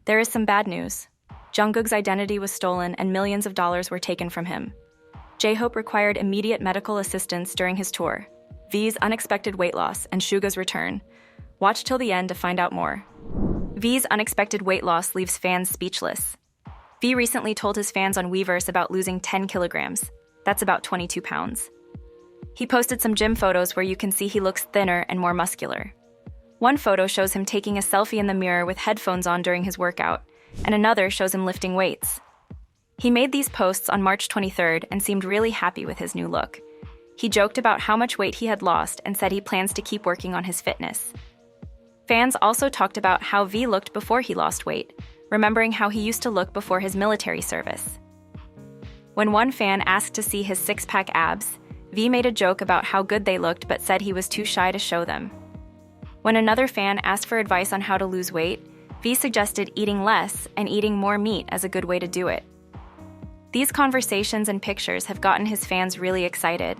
There is some bad news. Jungkook's identity was stolen and millions of dollars were taken from him. J-Hope required immediate medical assistance during his tour. V's unexpected weight loss and Suga's return. Watch till the end to find out more. V's unexpected weight loss leaves fans speechless. V recently told his fans on Weverse about losing 10 kilograms. That's about 22 pounds. He posted some gym photos where you can see he looks thinner and more muscular. One photo shows him taking a selfie in the mirror with headphones on during his workout, and another shows him lifting weights. He made these posts on March 23rd and seemed really happy with his new look. He joked about how much weight he had lost and said he plans to keep working on his fitness. Fans also talked about how V looked before he lost weight, remembering how he used to look before his military service. When one fan asked to see his six-pack abs, V made a joke about how good they looked but said he was too shy to show them. When another fan asked for advice on how to lose weight, V suggested eating less and eating more meat as a good way to do it. These conversations and pictures have gotten his fans really excited.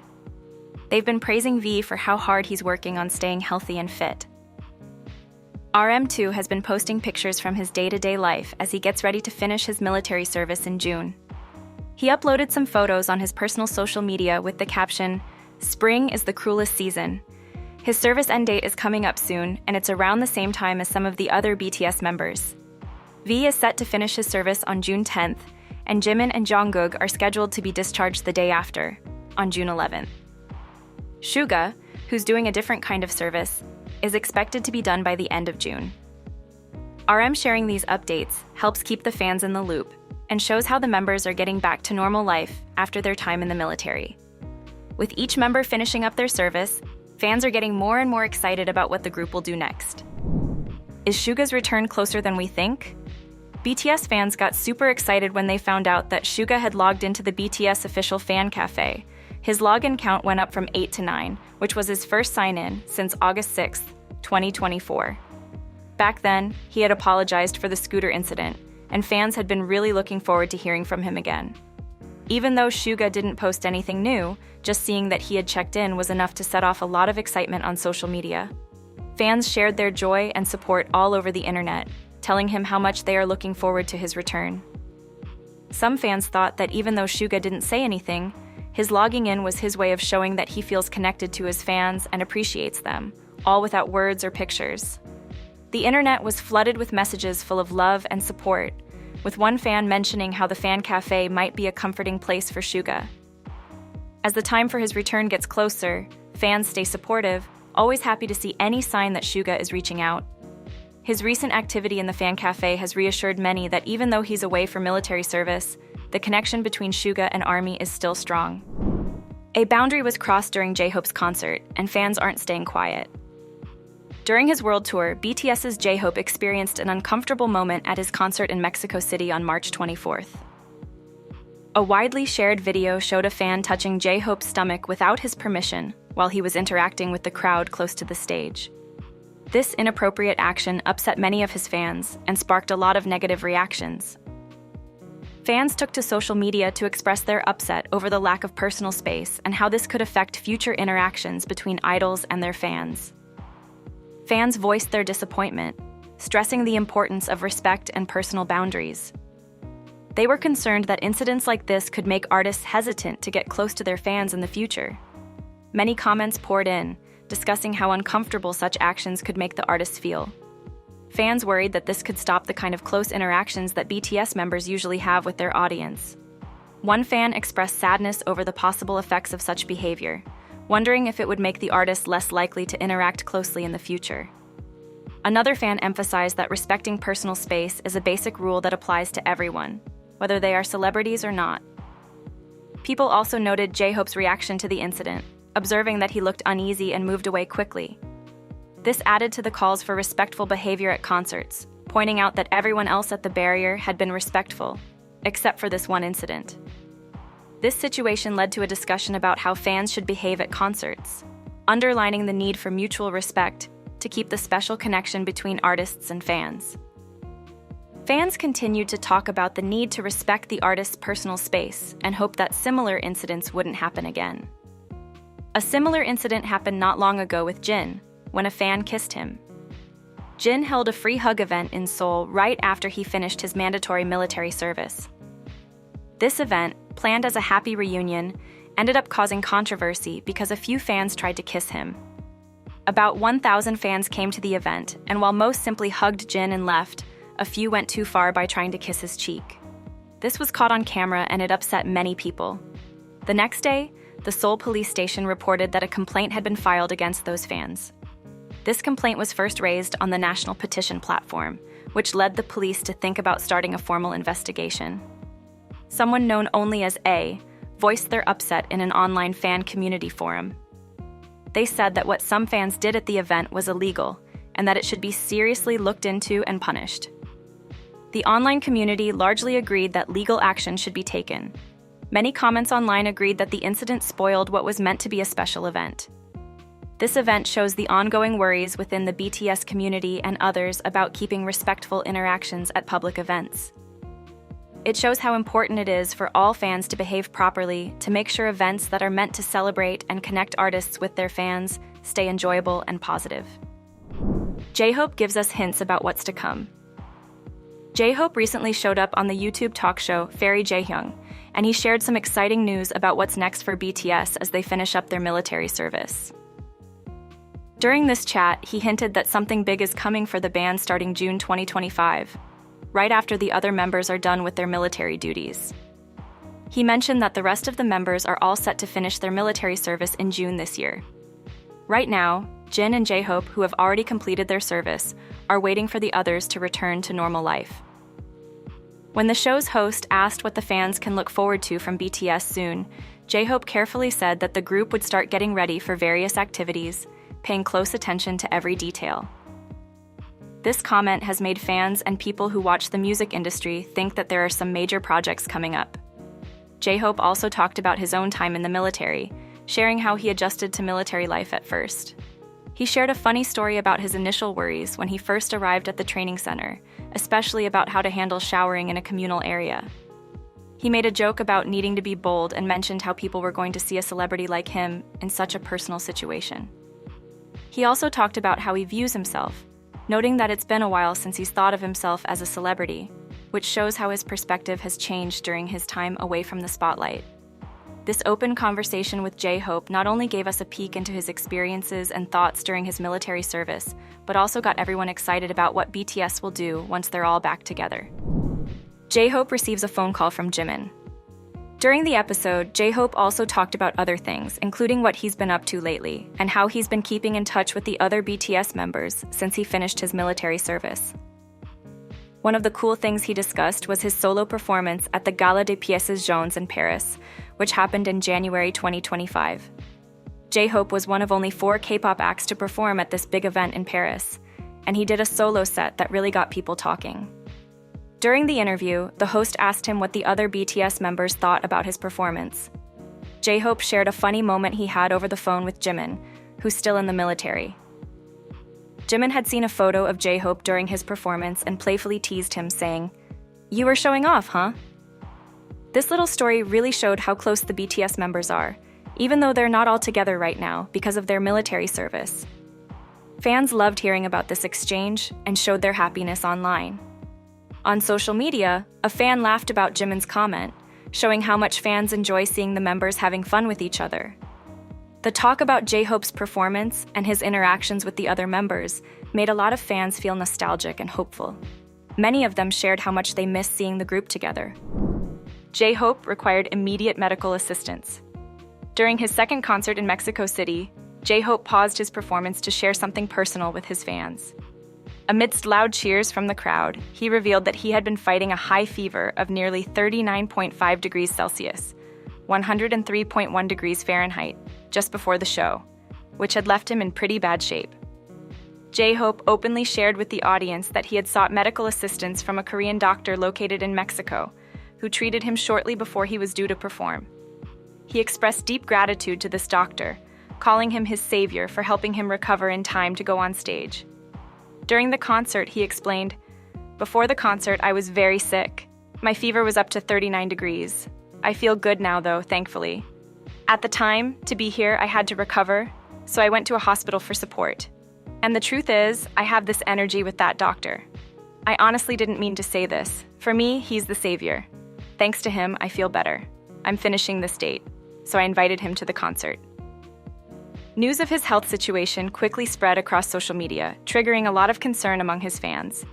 They've been praising V for how hard he's working on staying healthy and fit. RM2 has been posting pictures from his day-to-day life as he gets ready to finish his military service in June. He uploaded some photos on his personal social media with the caption, "Spring is the cruelest season." His service end date is coming up soon, and it's around the same time as some of the other BTS members. V is set to finish his service on June 10th, and Jimin and Jungkook are scheduled to be discharged the day after, on June 11th. Suga, who's doing a different kind of service, is expected to be done by the end of June. RM sharing these updates helps keep the fans in the loop and shows how the members are getting back to normal life after their time in the military. With each member finishing up their service, fans are getting more and more excited about what the group will do next. Is Suga's return closer than we think? BTS fans got super excited when they found out that Suga had logged into the BTS official fan cafe. His login count went up from 8 to 9, which was his first sign-in since August 6, 2024. Back then, he had apologized for the scooter incident, and fans had been really looking forward to hearing from him again. Even though Suga didn't post anything new, just seeing that he had checked in was enough to set off a lot of excitement on social media. Fans shared their joy and support all over the internet, telling him how much they are looking forward to his return. Some fans thought that even though Suga didn't say anything, his logging in was his way of showing that he feels connected to his fans and appreciates them, all without words or pictures. The internet was flooded with messages full of love and support, with one fan mentioning how the fan cafe might be a comforting place for Suga. As the time for his return gets closer, fans stay supportive, always happy to see any sign that Suga is reaching out. His recent activity in the fan cafe has reassured many that even though he's away for military service, the connection between Suga and ARMY is still strong. A boundary was crossed during J-Hope's concert, and fans aren't staying quiet. During his world tour, BTS's J-Hope experienced an uncomfortable moment at his concert in Mexico City on March 24th. A widely shared video showed a fan touching J-Hope's stomach without his permission while he was interacting with the crowd close to the stage. This inappropriate action upset many of his fans and sparked a lot of negative reactions. Fans took to social media to express their upset over the lack of personal space and how this could affect future interactions between idols and their fans. Fans voiced their disappointment, stressing the importance of respect and personal boundaries. They were concerned that incidents like this could make artists hesitant to get close to their fans in the future. Many comments poured in, discussing how uncomfortable such actions could make the artists feel. Fans worried that this could stop the kind of close interactions that BTS members usually have with their audience. One fan expressed sadness over the possible effects of such behavior, wondering if it would make the artist less likely to interact closely in the future. Another fan emphasized that respecting personal space is a basic rule that applies to everyone, whether they are celebrities or not. People also noted J-Hope's reaction to the incident, observing that he looked uneasy and moved away quickly. This added to the calls for respectful behavior at concerts, pointing out that everyone else at the barrier had been respectful, except for this one incident. This situation led to a discussion about how fans should behave at concerts, underlining the need for mutual respect to keep the special connection between artists and fans. Fans continued to talk about the need to respect the artist's personal space and hope that similar incidents wouldn't happen again. A similar incident happened not long ago with Jin, when a fan kissed him. Jin held a free hug event in Seoul right after he finished his mandatory military service. This event, planned as a happy reunion, ended up causing controversy because a few fans tried to kiss him. About 1,000 fans came to the event, and while most simply hugged Jin and left, a few went too far by trying to kiss his cheek. This was caught on camera and it upset many people. The next day, the Seoul police station reported that a complaint had been filed against those fans. This complaint was first raised on the national petition platform, which led the police to think about starting a formal investigation. Someone known only as A voiced their upset in an online fan community forum. They said that what some fans did at the event was illegal and that it should be seriously looked into and punished. The online community largely agreed that legal action should be taken. Many comments online agreed that the incident spoiled what was meant to be a special event. This event shows the ongoing worries within the BTS community and others about keeping respectful interactions at public events. It shows how important it is for all fans to behave properly to make sure events that are meant to celebrate and connect artists with their fans stay enjoyable and positive. J-Hope gives us hints about what's to come. J-Hope recently showed up on the YouTube talk show Fairy Jaehyung, and he shared some exciting news about what's next for BTS as they finish up their military service. During this chat, he hinted that something big is coming for the band starting June 2025, right after the other members are done with their military duties. He mentioned that the rest of the members are all set to finish their military service in June this year. Right now, Jin and J-Hope, who have already completed their service, are waiting for the others to return to normal life. When the show's host asked what the fans can look forward to from BTS soon, J-Hope carefully said that the group would start getting ready for various activities, paying close attention to every detail. This comment has made fans and people who watch the music industry think that there are some major projects coming up. J-Hope also talked about his own time in the military, sharing how he adjusted to military life at first. He shared a funny story about his initial worries when he first arrived at the training center, especially about how to handle showering in a communal area. He made a joke about needing to be bold and mentioned how people were going to see a celebrity like him in such a personal situation. He also talked about how he views himself, noting that it's been a while since he's thought of himself as a celebrity, which shows how his perspective has changed during his time away from the spotlight. This open conversation with J-Hope not only gave us a peek into his experiences and thoughts during his military service, but also got everyone excited about what BTS will do once they're all back together. J-Hope receives a phone call from Jimin. During the episode, J-Hope also talked about other things, including what he's been up to lately, and how he's been keeping in touch with the other BTS members since he finished his military service. One of the cool things he discussed was his solo performance at the Gala des Pièces Jaunes in Paris, which happened in January 2025. J-Hope was one of only 4 K-pop acts to perform at this big event in Paris, and he did a solo set that really got people talking. During the interview, the host asked him what the other BTS members thought about his performance. J-Hope shared a funny moment he had over the phone with Jimin, who's still in the military. Jimin had seen a photo of J-Hope during his performance and playfully teased him, saying, "You were showing off, huh?" This little story really showed how close the BTS members are, even though they're not all together right now because of their military service. Fans loved hearing about this exchange and showed their happiness online. On social media, a fan laughed about Jimin's comment, showing how much fans enjoy seeing the members having fun with each other. The talk about J-Hope's performance and his interactions with the other members made a lot of fans feel nostalgic and hopeful. Many of them shared how much they missed seeing the group together. J-Hope required immediate medical assistance. During his second concert in Mexico City, J-Hope paused his performance to share something personal with his fans. Amidst loud cheers from the crowd, he revealed that he had been fighting a high fever of nearly 39.5 degrees Celsius, 103.1 degrees Fahrenheit, just before the show, which had left him in pretty bad shape. J-Hope openly shared with the audience that he had sought medical assistance from a Korean doctor located in Mexico, who treated him shortly before he was due to perform. He expressed deep gratitude to this doctor, calling him his savior for helping him recover in time to go on stage. During the concert, he explained, "Before the concert, I was very sick. My fever was up to 39 degrees. I feel good now, though, thankfully. At the time, to be here, I had to recover, so I went to a hospital for support. And the truth is, I have this energy with that doctor. I honestly didn't mean to say this. For me, he's the savior. Thanks to him, I feel better. I'm finishing this date, so I invited him to the concert. News of his health situation quickly spread across social media, triggering a lot of concern among his fans.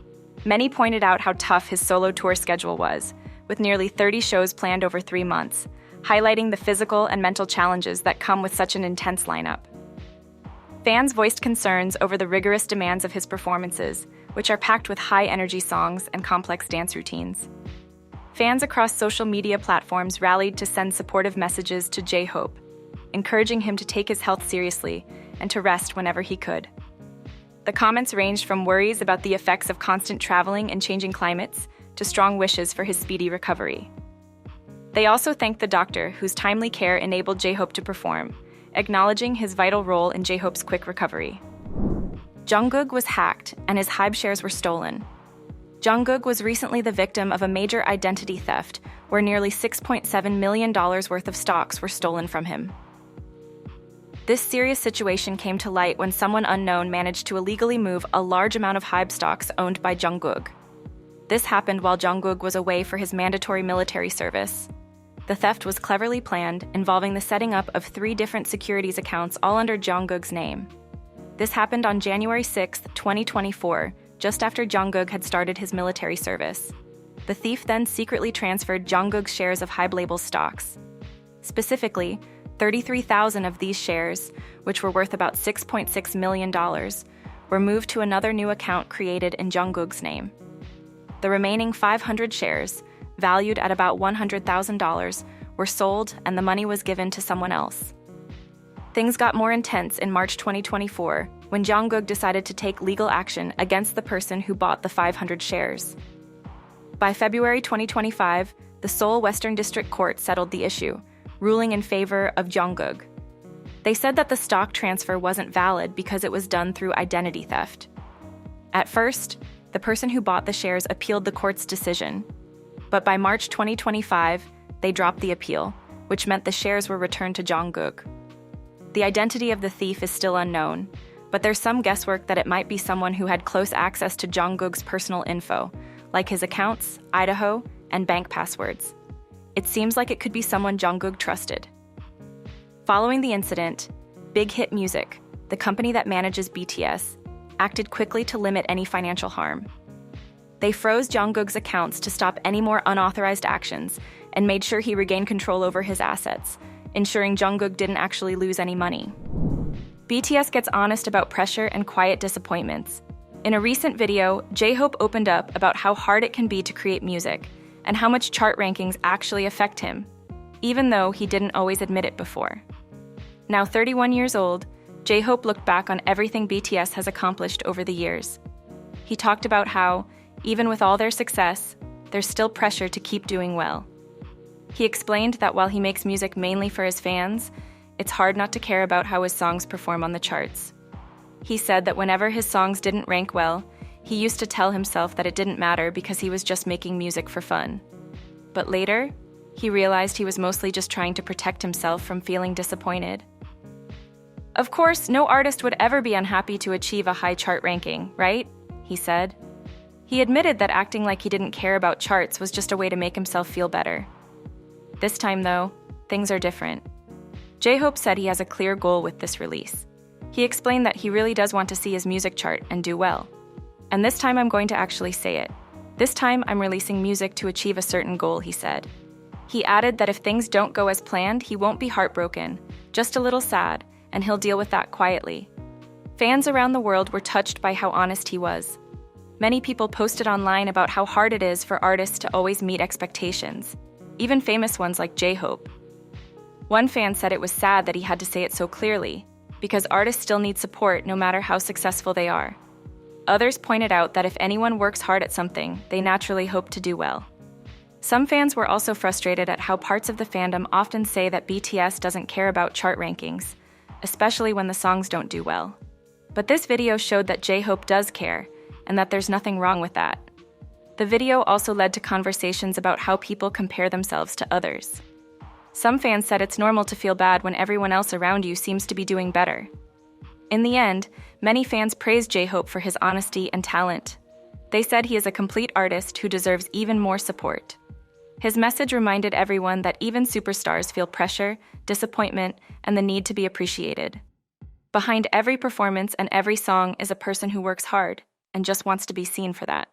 Many pointed out how tough his solo tour schedule was, with nearly 30 shows planned over 3 months, highlighting the physical and mental challenges that come with such an intense lineup. Fans voiced concerns over the rigorous demands of his performances, which are packed with high-energy songs and complex dance routines. Fans across social media platforms rallied to send supportive messages to J-Hope, encouraging him to take his health seriously and to rest whenever he could. The comments ranged from worries about the effects of constant traveling and changing climates to strong wishes for his speedy recovery. They also thanked the doctor, whose timely care enabled J-Hope to perform, acknowledging his vital role in J-Hope's quick recovery. Jungkook was hacked, and his HYBE shares were stolen. Jungkook was recently the victim of a major identity theft, where nearly $6.7 million worth of stocks were stolen from him. This serious situation came to light when someone unknown managed to illegally move a large amount of HYBE stocks owned by Jungkook. This happened while Jungkook was away for his mandatory military service. The theft was cleverly planned, involving the setting up of 3 different securities accounts all under Jungkook's name. This happened on January 6, 2024, just after Jungkook had started his military service. The thief then secretly transferred Jungkook's shares of HYBE label stocks. Specifically, 33,000 of these shares, which were worth about $6.6 million, were moved to another new account created in Jungkook's name. The remaining 500 shares, valued at about $100,000, were sold and the money was given to someone else. Things got more intense in March 2024 when Jungkook decided to take legal action against the person who bought the 500 shares. By February 2025, the Seoul Western District Court settled the issue, ruling in favor of Jungkook. They said that the stock transfer wasn't valid because it was done through identity theft. At first, the person who bought the shares appealed the court's decision, but by March 2025, they dropped the appeal, which meant the shares were returned to Jungkook. The identity of the thief is still unknown, but there's some guesswork that it might be someone who had close access to Jungkook's personal info, like his accounts, Idaho, and bank passwords. It seems like it could be someone Jungkook trusted. Following the incident, Big Hit Music, the company that manages BTS, acted quickly to limit any financial harm. They froze Jungkook's accounts to stop any more unauthorized actions and made sure he regained control over his assets, ensuring Jungkook didn't actually lose any money. BTS gets honest about pressure and quiet disappointments. In a recent video, J-Hope opened up about how hard it can be to create music and how much chart rankings actually affect him, even though he didn't always admit it before. Now 31 years old, J-Hope looked back on everything BTS has accomplished over the years. He talked about how, even with all their success, there's still pressure to keep doing well. He explained that while he makes music mainly for his fans, it's hard not to care about how his songs perform on the charts. He said that whenever his songs didn't rank well, he used to tell himself that it didn't matter because he was just making music for fun. But later, he realized he was mostly just trying to protect himself from feeling disappointed. Of course, no artist would ever be unhappy to achieve a high chart ranking, right? He said. He admitted that acting like he didn't care about charts was just a way to make himself feel better. This time, though, things are different. J-Hope said he has a clear goal with this release. He explained that he really does want to see his music chart and do well. And this time I'm going to actually say it. This time I'm releasing music to achieve a certain goal, he said. He added that if things don't go as planned, he won't be heartbroken, just a little sad, and he'll deal with that quietly. Fans around the world were touched by how honest he was. Many people posted online about how hard it is for artists to always meet expectations, even famous ones like J-Hope. One fan said it was sad that he had to say it so clearly, because artists still need support no matter how successful they are. Others pointed out that if anyone works hard at something, they naturally hope to do well. Some fans were also frustrated at how parts of the fandom often say that BTS doesn't care about chart rankings, especially when the songs don't do well. But this video showed that J-Hope does care, and that there's nothing wrong with that. The video also led to conversations about how people compare themselves to others. Some fans said it's normal to feel bad when everyone else around you seems to be doing better. In the end, many fans praised J-Hope for his honesty and talent. They said he is a complete artist who deserves even more support. His message reminded everyone that even superstars feel pressure, disappointment, and the need to be appreciated. Behind every performance and every song is a person who works hard and just wants to be seen for that.